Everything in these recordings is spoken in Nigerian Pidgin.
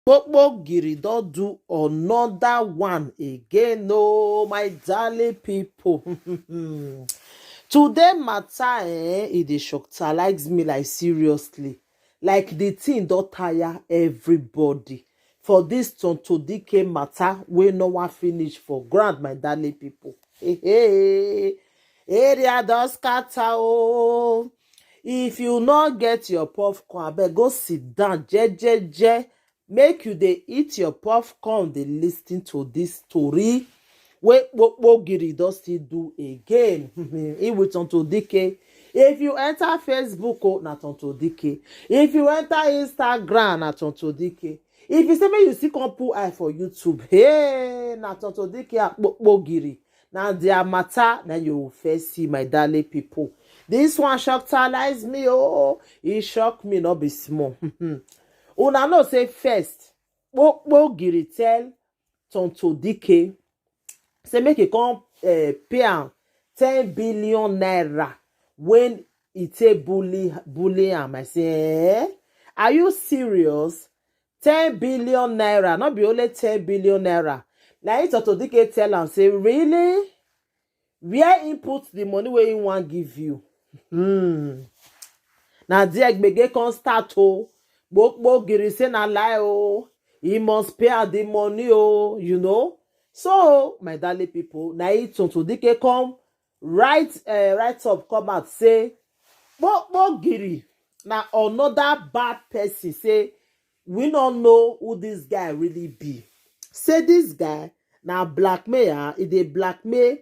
Giri don't do another one again. No, my darling people. Today matter e dey shocktalize me like seriously. Like the thing don't tire everybody. For this Tonto Dike matter wey no wan finish for ground, my darling people. Hey, area don scatter oh. If you no get your popcorn, abeg go sit down jejeje. Make you dey eat your popcorn, dey lis ten to this story wey Giri don still do again. He with Tonto Dike. If you enter Facebook, oh, na Tonto Dike. If you enter Instagram, na Tonto Dike. If you say make you still come put eye for YouTube, hey, na Tonto Dike and Giri. Na their matter na you will first see, my darling people. This one shocktalize me, oh, e shock me no be small. Una know say first, Giri tell Tonto Dike say make e come pay am 10 billion naira when e take bully am. I say, are you serious? 10 billion naira, not be only 10 billion naira. Na Tonto Dike tell am say, really? Where he put the money wey he wan give you? Na there gbege come start oh. Giri say na lie oh. He must pay her the money oh, you know. So, my darling people, na Tonto Dike come write up come out say, Giri na another bad person. Say we don't know who this guy really be. Say this guy na blackmailer. He dey blackmail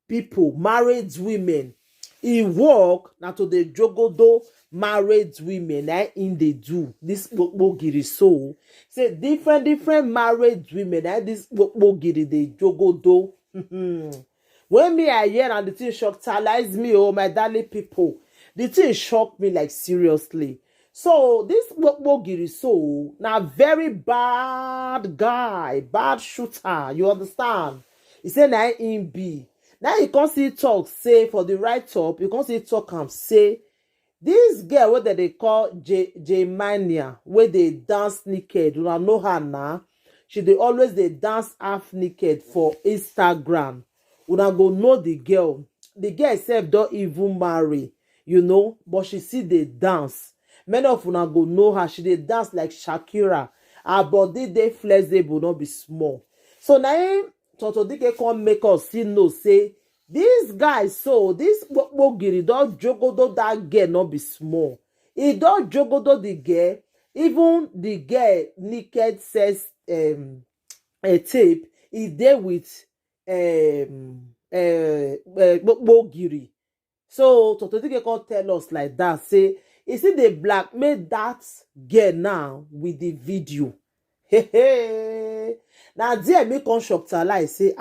people, married women. He work na to the jogodo married women. Na in dey do this Giri. So say different married women. Na this Giri dey jogodo. When me I hear and the thing shocktalize me, oh my darling people. The thing shock me like seriously. So this Giri so na very bad guy, bad shooter. You understand? He say na him be. Now you can see talk say for the right up, you can see talk and say this girl what they call J Mania, where they dance naked. You know her now. She dey always they dance half naked for Instagram. Una go know the girl. The girl herself don't even marry, you know, but she see the dance. Many of una go know her. She dey dance like Shakira. Her body dey flexible, not be small. So now Tonto Dike come make us see know say this guy, so this Giri don jogodo that girl not be small. He don jogodo the girl, even the girl naked says a tape. He dey with Giri. So Tonto Dike come tell us like that. Say you see they blackmail that girl now with the video. Hey. Now there me come shocktalize say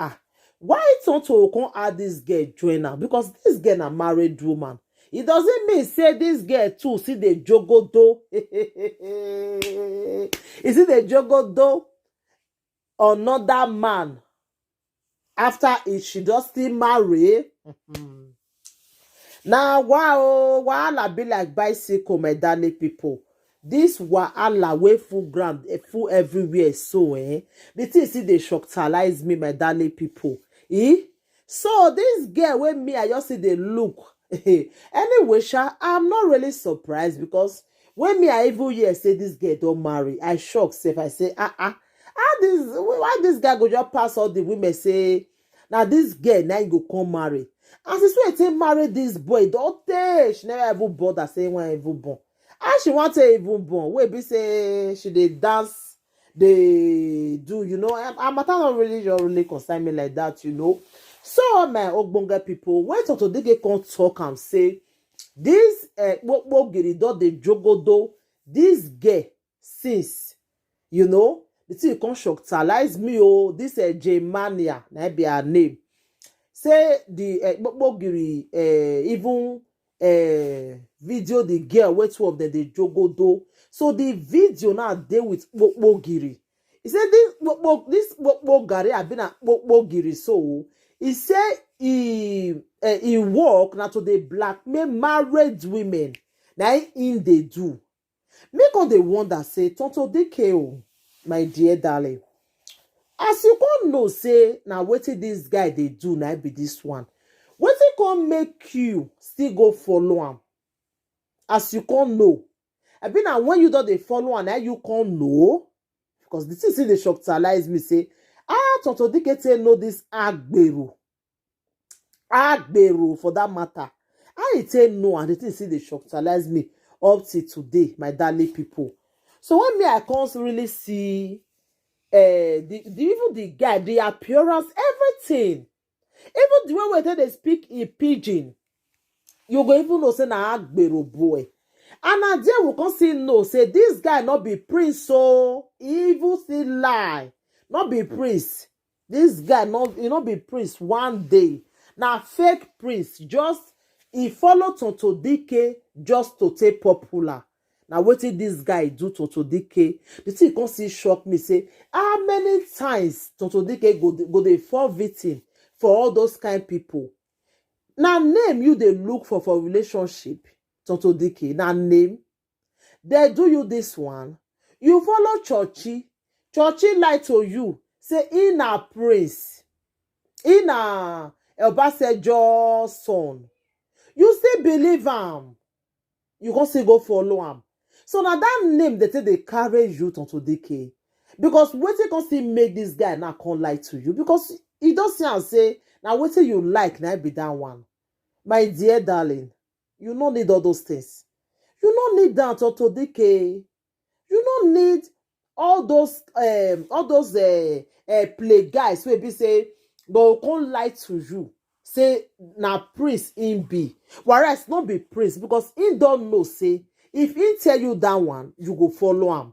why Tonto come add this girl join am? Because this girl na married woman. It doesn't mean say this girl too see the jogodo. You see the jogodo another man after she just still marry. Now wow, wahala be like bicycle, my darling people. This wahala wey full ground, full everywhere. So the thing see they shocktalize me, my darling people. So this girl with me, I just see the look. Anyway, I'm not really surprised because when me I even hear say this girl don't marry, I shock if I say why this guy go just pass all the women say now this girl now you go come marry. As it's when they marry this boy, don't take she never even bother saying when even born. And she want to even born. We be say she dey dance, they do, you know. I'm not really concern me like that, you know. So my ogbonge people, when Tonto Dike come talk and say this Giri don dey jogodo this girl since, you know, the thing come shocktalize me. Oh, this J Mania, na be her name. Say the Giri even video the girl where two of them they jogodo. So the video now dey with Giri. He said this Giri have been a Giri. So he said he work now to the blackmail married women. Now in they do. Make all they wonder say Tonto Dike oh. my dear darling. As you come know say na wetin this guy dey do na be this one. Wetin come make you still go follow am? As you come know. Abi na when you don dey follow am na you come know? Because the thing still dey shocktalize me say, Tonto Dike take know this Agbero for that matter. How he take know? And the thing still dey shocktalize me up till today, my darling people. So when me I can't really see even the guy, the appearance, everything, even the way where they speak in pidgin, you go even know say na Agbero boy. And na there we can see no say this guy not be prince, so evil still lie, not be prince. This guy not be prince one day. Now fake prince, just he follow Tonto Dike just to take popular. Now wetin this guy do Tonto Dike? The thing can still shock me. Say how many times Tonto Dike go dey fall victim for all those kind people. Now name you dey look for relationship. Tonto Dike, na name. They do you this one. You follow Churchy. Churchy lie to you. Say he na prince. He na Obasanjo's son. You still believe am. You can still go follow am. So now that name they say they carry you Tonto Dike. Because wetin can still make this guy not come lie to you? Because he don't see and say, now wetin you like na be that one. My dear darling, you don't need all those things. You don't need that Tonto Dike. You don't need all those play guys wey be say they can't lie to you. Say na prince in be. Whereas not be prince because he don't know say if he tell you that one, you go follow him.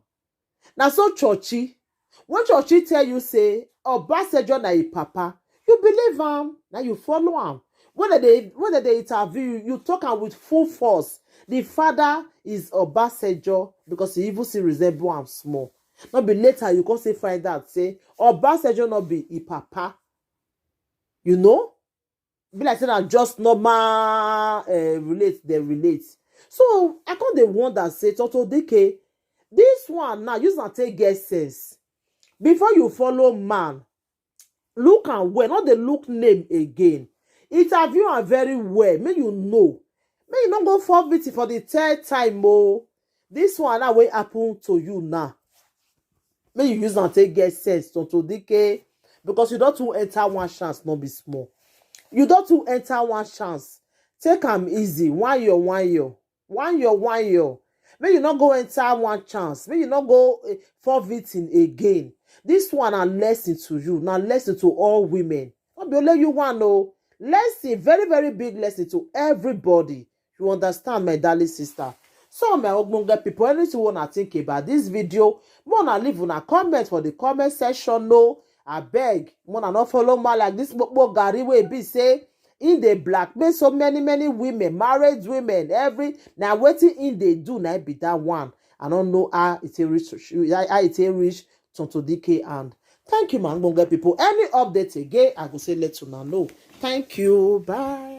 Now so Churchy, when Churchy tell you say Obasanjo na him papa, you believe him. Now you follow him. When they interview you, you talk am with full force. The father is Obasanjo because he even see resemble am small. Not be later you can say find out say Obasanjo not be his papa. You know? Be like say that just normal relate. So I can't dey wonder say Tonto Dike, this one now use and take get sense. Before you follow man, look and well, not the look name again. Interview am very well, make you know. Make you not go for victim for the third time. Oh, this one now will happen to you now. Make you use and take get sense, Tonto Dike, because you don't to enter one chance, not be small. You don't to enter one chance. Take am easy. 1 year, 1 year. 1 year, 1 year. May you not go enter one chance. May you not go for victim again. This one a lesson to you. Now lesson to all women. Not be only you one no. Lesson, very, very big lesson to everybody. You understand, my darling sister? So my ogbonge people, anything wanna think about this video, wanna leave una comment for the comment section. No, I beg, wanna not follow my like this Gary wey be say in the blackmail so many women, married women, every now waiting in they do now be that one. I don't know how it reach Tonto Dike and thank you, my ogbonge people. Any update again, I go say let you know. Thank you. Bye.